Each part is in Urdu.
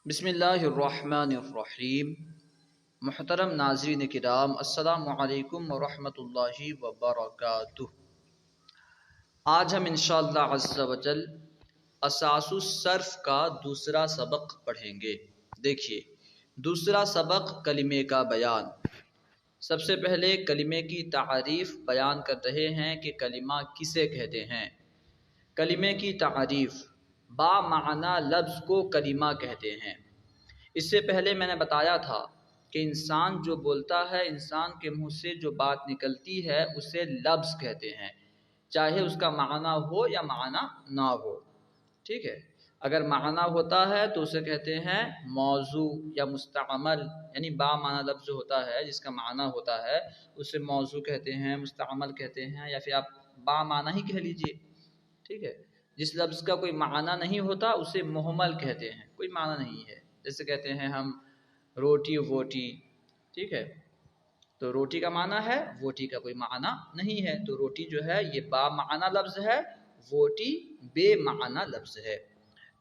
بسم اللہ الرحمن الرحیم۔ محترم ناظرین کرام، السلام علیکم ورحمۃ اللہ وبرکاتہ۔ آج ہم انشاءاللہ عز و جل اساس الصرف کا دوسرا سبق پڑھیں گے۔ دیکھیے، دوسرا سبق کلمے کا بیان۔ سب سے پہلے کلمے کی تعریف بیان کر رہے ہیں کہ کلمہ کسے کہتے ہیں۔ کلمے کی تعریف، با معنی لفظ کو کلمہ کہتے ہیں۔ اس سے پہلے میں نے بتایا تھا کہ انسان جو بولتا ہے، انسان کے منہ سے جو بات نکلتی ہے اسے لفظ کہتے ہیں، چاہے اس کا معنی ہو یا معنی نہ ہو۔ ٹھیک ہے، اگر معنی ہوتا ہے تو اسے کہتے ہیں موضوع یا مستعمل، یعنی با معنی لفظ ہوتا ہے جس کا معنی ہوتا ہے اسے موضوع کہتے ہیں، مستعمل کہتے ہیں، یا پھر آپ با معنی ہی کہہ لیجئے۔ ٹھیک ہے، جس لفظ کا کوئی معنی نہیں ہوتا اسے مہمل کہتے ہیں، کوئی معنی نہیں ہے۔ جیسے کہتے ہیں ہم روٹی ووٹی، ٹھیک ہے، تو روٹی کا معنی ہے، ووٹی کا کوئی معنی نہیں ہے، تو روٹی جو ہے یہ با معنی لفظ ہے، ووٹی بے معنی لفظ ہے۔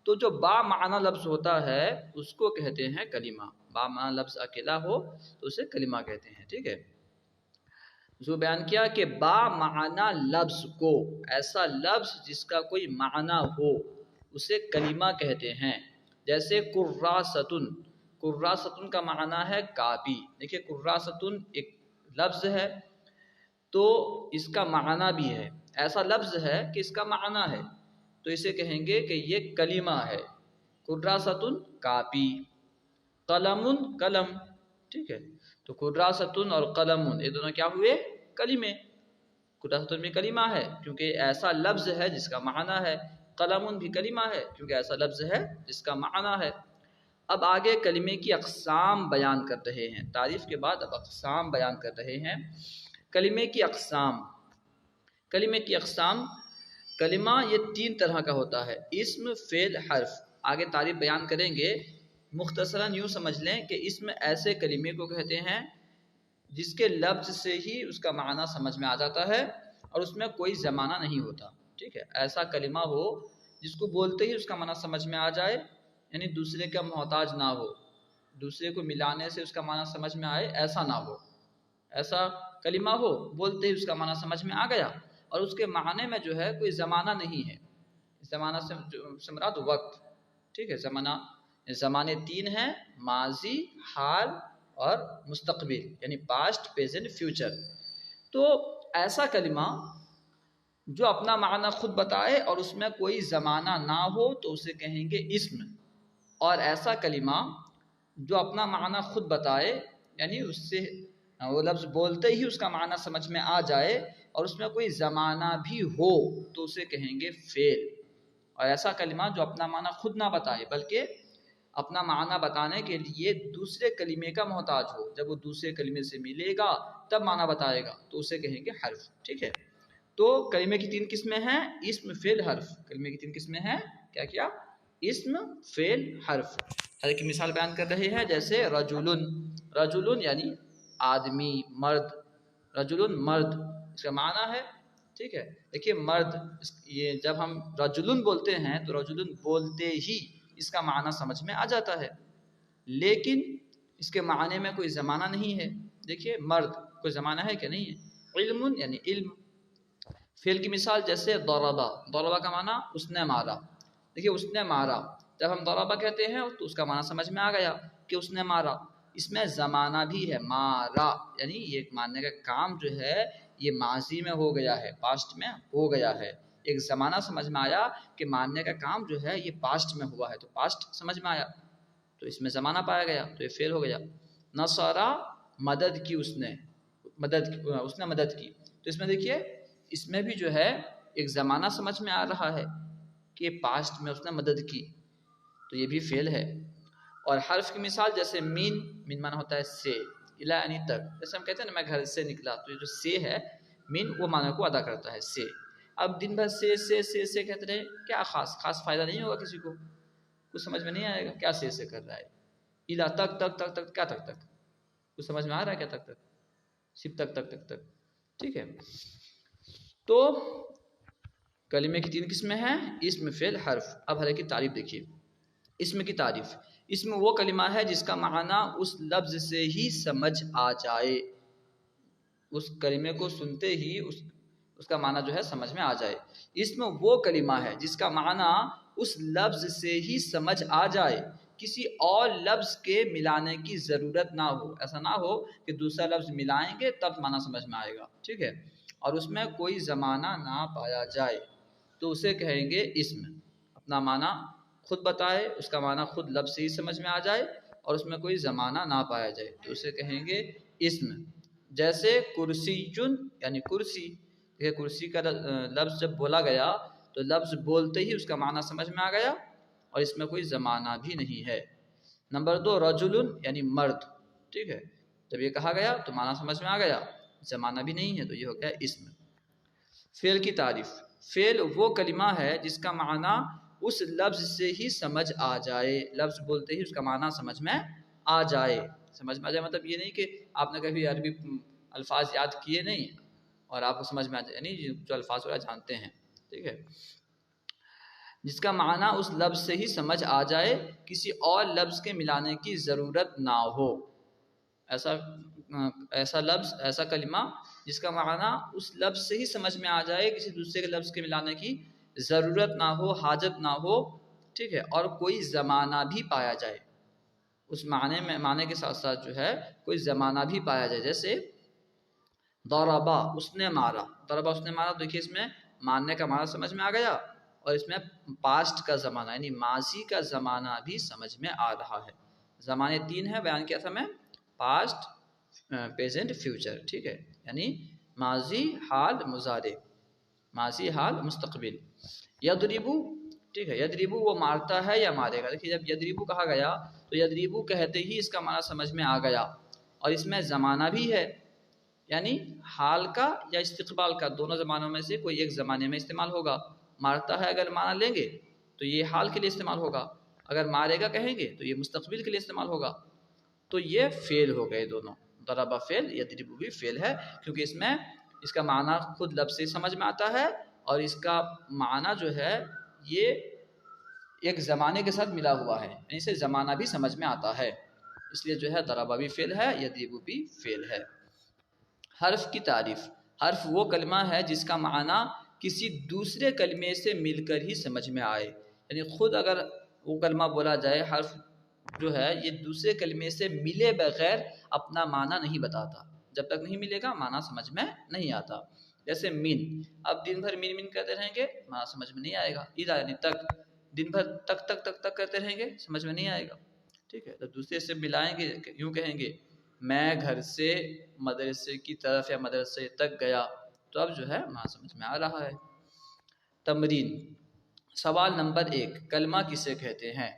تو جو با معنی لفظ ہوتا ہے اس کو کہتے ہیں کلمہ۔ با معنی لفظ اکیلا ہو تو اسے کلمہ کہتے ہیں۔ ٹھیک ہے، جو بیان کیا کہ با معنی لفظ کو، ایسا لفظ جس کا کوئی معنی ہو اسے کلمہ کہتے ہیں۔ جیسے کراستن، کراستن کا معنی ہے کاپی۔ دیکھیے کراستن ایک لفظ ہے تو اس کا معنی بھی ہے، ایسا لفظ ہے کہ اس کا معنی ہے، تو اسے کہیں گے کہ یہ کلمہ ہے۔ کراستن کاپی، قلم قلم، ٹھیک ہے، تو کراستن اور قلم یہ دونوں کیا ہوئے؟ کلمے۔ کراستن بھی کلمہ ہے کیونکہ ایسا لفظ ہے جس کا معنی ہے، قلم بھی کلمہ ہے کیونکہ ایسا لفظ ہے جس کا معنی ہے۔ اب آگے کلمے کی اقسام بیان کر رہے ہیں، تعریف کے بعد اب اقسام بیان کر رہے ہیں۔ کلمے کی اقسام، کلمے کی اقسام، کلمہ یہ تین طرح کا ہوتا ہے، اسم، فعل، حرف۔ آگے تعریف بیان کریں گے، مختصراً یوں سمجھ لیں کہ اسم ایسے کلمے کو کہتے ہیں جس کے لفظ سے ہی اس کا معنی سمجھ میں آ جاتا ہے اور اس میں کوئی زمانہ نہیں ہوتا۔ ٹھیک ہے، ایسا کلمہ ہو جس کو بولتے ہی اس کا معنی سمجھ میں آ جائے، یعنی دوسرے کا محتاج نہ ہو، دوسرے کو ملانے سے اس کا معنی سمجھ میں آئے، ایسا نہ ہو۔ ایسا کلمہ ہو بولتے ہی اس کا معنی سمجھ میں آ گیا اور اس کے معنی میں جو ہے کوئی زمانہ نہیں ہے۔ زمانہ سے مراد وقت۔ ٹھیک ہے، زمانے تین ہیں، ماضی، حال اور مستقبل، یعنی پاسٹ، پریزنٹ، فیوچر۔ تو ایسا کلمہ جو اپنا معنی خود بتائے اور اس میں کوئی زمانہ نہ ہو تو اسے کہیں گے اسم، اور ایسا کلمہ جو اپنا معنی خود بتائے، یعنی اس سے وہ لفظ بولتے ہی اس کا معنی سمجھ میں آ جائے اور اس میں کوئی زمانہ بھی ہو تو اسے کہیں گے فعل۔ اور ایسا کلمہ جو اپنا معنی خود نہ بتائے بلکہ اپنا معنی بتانے کے لیے دوسرے کلمے کا محتاج ہو، جب وہ دوسرے کلمے سے ملے گا تب معنی بتائے گا تو اسے کہیں گے حرف۔ ٹھیک ہے، تو کلمے کی تین قسمیں ہیں، اسم، فعل، حرف۔ کلمے کی تین قسمیں ہیں، کیا کیا؟ اسم، فعل، حرف۔ ہر کی مثال بیان کر رہے ہیں، جیسے رجلن، رجلن یعنی آدمی، مرد، رجلن مرد، اس کا معنی ہے۔ ٹھیک ہے، دیکھیے مرد، یہ جب ہم رجلن بولتے ہیں تو رجلن بولتے ہی اس کا معنی سمجھ میں آ جاتا ہے، لیکن اس کے معنی میں کوئی زمانہ نہیں ہے۔ دیکھیے مرد، کوئی زمانہ ہے کہ نہیں ہے؟ علم یعنی علم۔ فعل کی مثال جیسے ضربا، ضربا کا معنی اس نے مارا۔ دیکھیے اس نے مارا، جب ہم ضربا کہتے ہیں تو اس کا معنی سمجھ میں آ گیا کہ اس نے مارا۔ اس میں زمانہ بھی ہے، مارا، یعنی یہ مارنے کا کام جو ہے یہ ماضی میں ہو گیا ہے، پاسٹ میں ہو گیا ہے۔ ایک زمانہ سمجھ میں آیا کہ مارنے کا کام جو ہے یہ پاسٹ میں ہوا ہے، تو پاسٹ سمجھ میں آیا، تو اس میں زمانہ پایا گیا، تو یہ فعل ہو گیا۔ نصرہ، مدد کی اس نے، مدد کی، تو اس میں دیکھیے اس میں بھی جو ہے ایک زمانہ سمجھ میں آ رہا ہے کہ پاسٹ میں اس نے مدد کی، تو یہ بھی فعل ہے۔ اور حرف کی مثال جیسے مین، مین معنی ہوتا ہے سے، الی یعنی تک۔ جیسے ہم کہتے ہیں نا میں گھر سے نکلا، تو یہ جو سے ہے مین وہ معنی کو ادا کرتا ہے، سے۔ اب دن بھر سے کہتے رہے، کیا خاص فائدہ نہیں ہوگا کسی کو، کچھ سمجھ میں نہیں آئے گا کیا سے کر رہا ہے۔ الی تک، تک کیا تک، کچھ سمجھ میں آ رہا ہے کیا تک، صرف تک۔ ٹھیک ہے، تو کلمے کی تین قسمیں ہیں، اسم، فعل، حرف۔ اب ہر ایک کی تعریف دیکھیے۔ اسم کی تعریف، اسم وہ کلمہ ہے جس کا معنی اس لفظ سے ہی سمجھ آ جائے، اس کلمے کو سنتے ہی اس کا معنی جو ہے سمجھ میں آ جائے۔ اسم وہ کلمہ ہے جس کا معنی اس لفظ سے ہی سمجھ آ جائے، کسی اور لفظ کے ملانے کی ضرورت نہ ہو، ایسا نہ ہو کہ دوسرا لفظ ملائیں گے تب معنی سمجھ میں آئے گا، ٹھیک ہے، اور اس میں کوئی زمانہ نہ پایا جائے تو اسے کہیں گے اسم، اپنا معنی خود بتائے، اس کا معنی خود لفظ سے ہی سمجھ میں آ جائے اور اس میں کوئی زمانہ نہ پایا جائے تو اسے کہیں گے اسم۔ جیسے کرسی یعنی کرسی، دیکھیں کرسی کا لفظ جب بولا گیا تو لفظ بولتے ہی اس کا معنی سمجھ میں آ گیا اور اس میں کوئی زمانہ بھی نہیں ہے۔ نمبر 2 رجل یعنی مرد، ٹھیک ہے، جب یہ کہا گیا تو معنی سمجھ میں آ گیا، زمانہ بھی نہیں ہے تو یہ ہو گیا اسم۔ فعل کی تعریف، فعل وہ کلمہ ہے جس کا معنی اس لفظ سے ہی سمجھ آ جائے، لفظ بولتے ہی اس کا معنی سمجھ میں آ جائے، سمجھ میں آ جائے مطلب یہ نہیں کہ آپ نے کبھی عربی الفاظ یاد کیے نہیں اور آپ کو سمجھ میں آ جائے، یعنی جو الفاظ وغیرہ جانتے ہیں، ٹھیک ہے، جس کا معنی اس لفظ سے ہی سمجھ آ جائے، کسی اور لفظ کے ملانے کی ضرورت نہ ہو، ایسا لفظ، ایسا کلمہ جس کا معنی اس لفظ سے ہی سمجھ میں آ جائے، کسی دوسرے کے لفظ کے ملانے کی ضرورت نہ ہو، حاجت نہ ہو، ٹھیک ہے، اور کوئی زمانہ بھی پایا جائے، اس معنی کے ساتھ ساتھ جو ہے کوئی زمانہ بھی پایا جائے۔ جیسے ضربا اس نے مارا، ضربا اس نے مارا، دیکھیے اس میں مارنے کا معنی سمجھ میں آ گیا اور اس میں پاسٹ کا زمانہ یعنی ماضی کا زمانہ بھی سمجھ میں آ رہا ہے۔ زمانے 3 ہیں، بیان کیا تھا میں، پاسٹ، پریزنٹ، فیوچر، ٹھیک ہے، یعنی ماضی، حال، مضارع، ماضی، حال، مستقبل۔ یضربو، ٹھیک ہے، یضربو وہ مارتا ہے یا مارے گا، دیکھیے جب یضربو کہا گیا تو یضربو کہتے ہی اس کا معنی سمجھ میں آ گیا اور اس میں زمانہ بھی ہے، یعنی حال کا یا استقبال کا، دونوں زمانوں میں سے کوئی ایک زمانے میں استعمال ہوگا۔ مارتا ہے اگر معنی لیں گے تو یہ حال کے لیے استعمال ہوگا، اگر مارے گا کہیں گے تو یہ مستقبل کے لیے استعمال ہوگا، تو یہ فعل ہو گئے دونوں، ضربہ فعل، یضربو بھی فعل ہے، کیونکہ اس میں اس کا معنی خود لفظ سے سمجھ میں آتا ہے اور اس کا معنی جو ہے یہ ایک زمانے کے ساتھ ملا ہوا ہے، یعنی اسے زمانہ بھی سمجھ میں آتا ہے، اس لیے جو ہے ضربہ بھی فعل ہے، یضربو بھی فعل ہے۔ حرف کی تعریف، حرف وہ کلمہ ہے جس کا معنی کسی دوسرے کلمے سے مل کر ہی سمجھ میں آئے، یعنی خود اگر وہ کلمہ بولا جائے، حرف جو ہے یہ دوسرے کلمے سے ملے بغیر اپنا معنی نہیں بتاتا، جب تک نہیں ملے گا معنی سمجھ میں نہیں آتا۔ جیسے مین، اب دن بھر مین مین کرتے رہیں گے معنی سمجھ میں نہیں آئے گا، اذا یعنی تک، دن بھر تک تک تک تک کرتے رہیں گے سمجھ میں نہیں آئے گا، ٹھیک ہے، تو دوسرے سے ملائیں گے، یوں کہیں گے میں گھر سے مدرسے کی طرف یا مدرسے تک گیا، تو اب جو ہے معنی سمجھ میں آ رہا ہے۔ تمرین، سوال نمبر 1، کلمہ کسے کہتے ہیں؟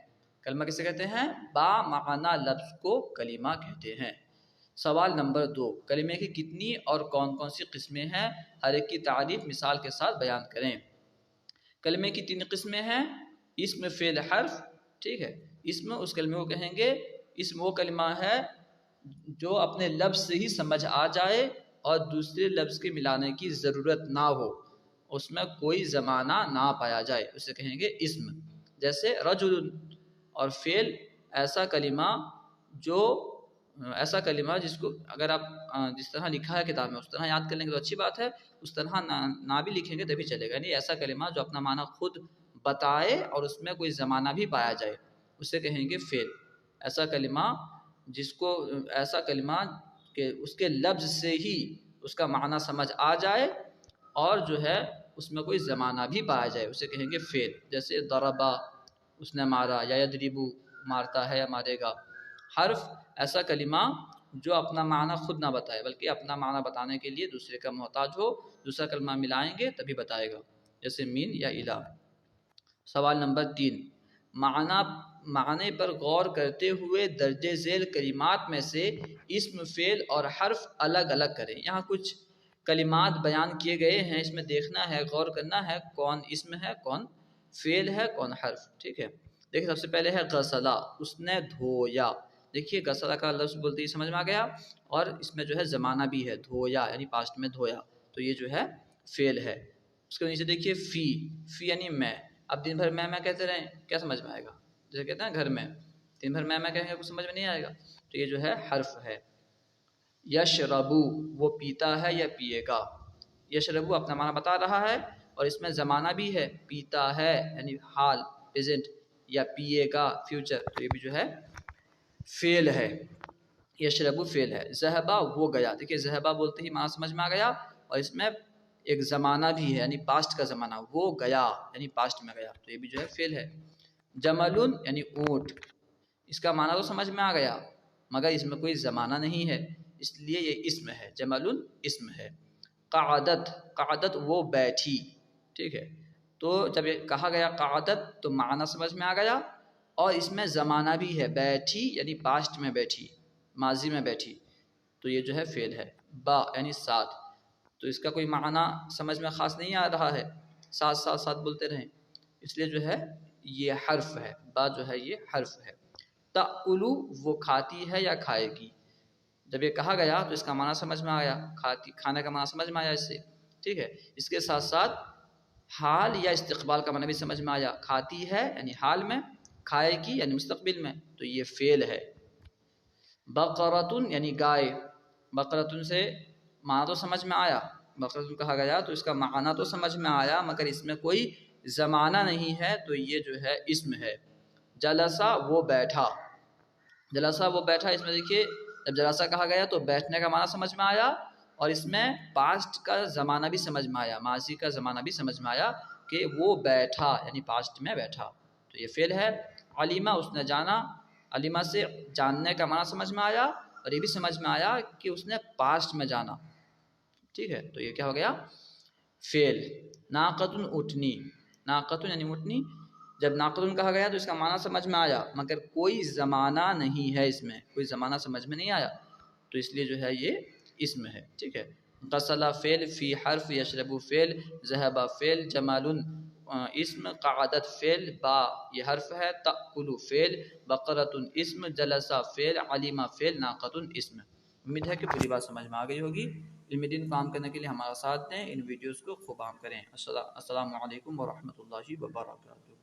کلمہ کسے کہتے ہیں؟ با معنی لفظ کو کلمہ کہتے ہیں۔ سوال نمبر 2، کلمے کی کتنی اور کون کون سی قسمیں ہیں؟ ہر ایک کی تعریف مثال کے ساتھ بیان کریں۔ کلمے کی 3 قسمیں ہیں، اسم، فعل، حرف، ٹھیک ہے، اسم اس کلمے کو کہیں گے، اسم وہ کلمہ ہے جو اپنے لفظ سے ہی سمجھ آ جائے اور دوسرے لفظ کے ملانے کی ضرورت نہ ہو، اس میں کوئی زمانہ نہ پایا جائے، اسے کہیں گے اسم۔ جیسے رجل، اور فعل ایسا کلمہ جس کو اگر آپ جس طرح لکھا ہے کتاب میں اس طرح یاد کر لیں گے تو اچھی بات ہے، اس طرح نہ بھی لکھیں گے تبھی چلے گا، یعنی ایسا کلمہ جو اپنا معنی خود بتائے اور اس میں کوئی زمانہ بھی پایا جائے، اسے کہیں گے فعل۔ ایسا کلمہ کہ اس کے لفظ سے ہی اس کا معنی سمجھ آ جائے اور جو ہے اس میں کوئی زمانہ بھی پایا جائے، اسے کہیں گے فعل۔ جیسے ضربا اس نے مارا، یا یضربو مارتا ہے یا مارے گا۔ حرف ایسا کلمہ جو اپنا معنی خود نہ بتائے بلکہ اپنا معنی بتانے کے لیے دوسرے کا محتاج ہو، دوسرا کلمہ ملائیں گے تبھی بتائے گا، جیسے مین یا الہ۔ سوال نمبر 3، معنی پر غور کرتے ہوئے درج ذیل کلمات میں سے اسم، فعل اور حرف الگ الگ کریں۔ یہاں کچھ کلمات بیان کیے گئے ہیں، اس میں دیکھنا ہے، غور کرنا ہے کون اسم ہے، کون فعل ہے، کون حرف، ٹھیک ہے۔ دیکھیں سب سے پہلے ہے غسلا، اس نے دھویا، دیکھیے غسلا کا لفظ بولتے ہی سمجھ میں آ گیا اور اس میں جو ہے زمانہ بھی ہے، دھویا یعنی پاسٹ میں دھویا، تو یہ جو ہے فعل ہے۔ اس کے نیچے دیکھیے فی یعنی میں، اب دن بھر میں کہتے رہیں کیا سمجھ میں آئے گا، جیسے کہتے ہیں گھر میں، دن بھر میں کہیں گے کچھ سمجھ میں نہیں آئے گا، تو یہ جو ہے حرف ہے۔ یشربو وہ پیتا ہے یا پیے گا، یشربو اپنا معنی بتا رہا ہے اور اس میں زمانہ بھی ہے، پیتا ہے یعنی حال پریزنٹ، یا پیے گا فیوچر، تو یہ بھی جو ہے فعل ہے، یشربو فعل ہے۔ ذہبا وہ گیا، دیکھیے ذہبا بولتے ہی معنی سمجھ میں آ گیا، اور اس میں ایک زمانہ بھی ہے یعنی پاسٹ کا زمانہ، وہ گیا یعنی پاسٹ میں گیا، تو یہ بھی جو ہے فعل ہے۔ جملن یعنی اونٹ، اس کا معنی تو سمجھ میں آ گیا مگر اس میں کوئی زمانہ نہیں ہے، اس لیے یہ اسم ہے، جملن اسم ہے۔ قعدت، قعدت وہ بیٹھی، ٹھیک ہے، تو جب یہ کہا گیا قعدت تو معنی سمجھ میں آ گیا، اور اس میں زمانہ بھی ہے، بیٹھی یعنی پاسٹ میں بیٹھی، ماضی میں بیٹھی، تو یہ جو ہے فعل ہے۔ با یعنی ساتھ، تو اس کا کوئی معنی سمجھ میں خاص نہیں آ رہا ہے، ساتھ ساتھ ساتھ بولتے رہیں، اس لیے جو ہے یہ حرف ہے، با جو ہے یہ حرف ہے۔ تأکلو وہ کھاتی ہے یا کھائے گی، جب یہ کہا گیا تو اس کا معنی سمجھ میں آیا، کھاتی کھانے کا معنی سمجھ میں آیا اس سے، ٹھیک ہے، اس کے ساتھ ساتھ حال یا استقبال کا معنی بھی سمجھ میں آیا، کھاتی ہے یعنی حال میں، کھائے گی یعنی مستقبل میں، تو یہ فعل ہے۔ بقرۃ یعنی گائے، بقرۃ سے معنی تو سمجھ میں آیا، بقرۃ کہا گیا تو اس کا معنی تو سمجھ میں آیا مگر اس میں کوئی زمانہ نہیں ہے، تو یہ جو ہے اسم ہے۔ جلسہ وہ بیٹھا، جلسہ وہ بیٹھا، اس میں دیکھیے جب جلسہ کہا گیا تو بیٹھنے کا معنی سمجھ میں آیا، اور اس میں پاسٹ کا زمانہ بھی سمجھ میں آیا، ماضی کا زمانہ بھی سمجھ میں آیا کہ وہ بیٹھا یعنی پاسٹ میں بیٹھا، تو یہ فعل ہے۔ علیمہ اس نے جانا، علیمہ سے جاننے کا معنی سمجھ میں آیا، اور یہ بھی سمجھ میں آیا کہ اس نے پاسٹ میں جانا، ٹھیک ہے، تو یہ کیا ہو گیا فعل۔ ناقۃ اٹھنی، ناقۃ یعنی اٹھنی، جب ناقۃ کہا گیا تو اس کا معنی سمجھ میں آیا مگر کوئی زمانہ نہیں ہے، اس میں کوئی زمانہ سمجھ میں نہیں آیا، تو اس لیے جو ہے یہ اسم ہے، ٹھیک ہے۔ غسل فعل، فی حرف، یشرب فعل، ذہب فعل، جمال اسم، قعدت فعل، با یہ حرف ہے، تأکل فعل، بقرۃ اسم، جلس فعل، علم فعل، ناقۃ اسم۔ امید ہے کہ پوری بات سمجھ میں آ گئی ہوگی۔ علم دین کام کرنے کے لیے ہمارا ساتھ دیں، ان ویڈیوز کو خوب عام کریں۔ السلام علیکم ورحمۃ اللہ وبرکاتہ۔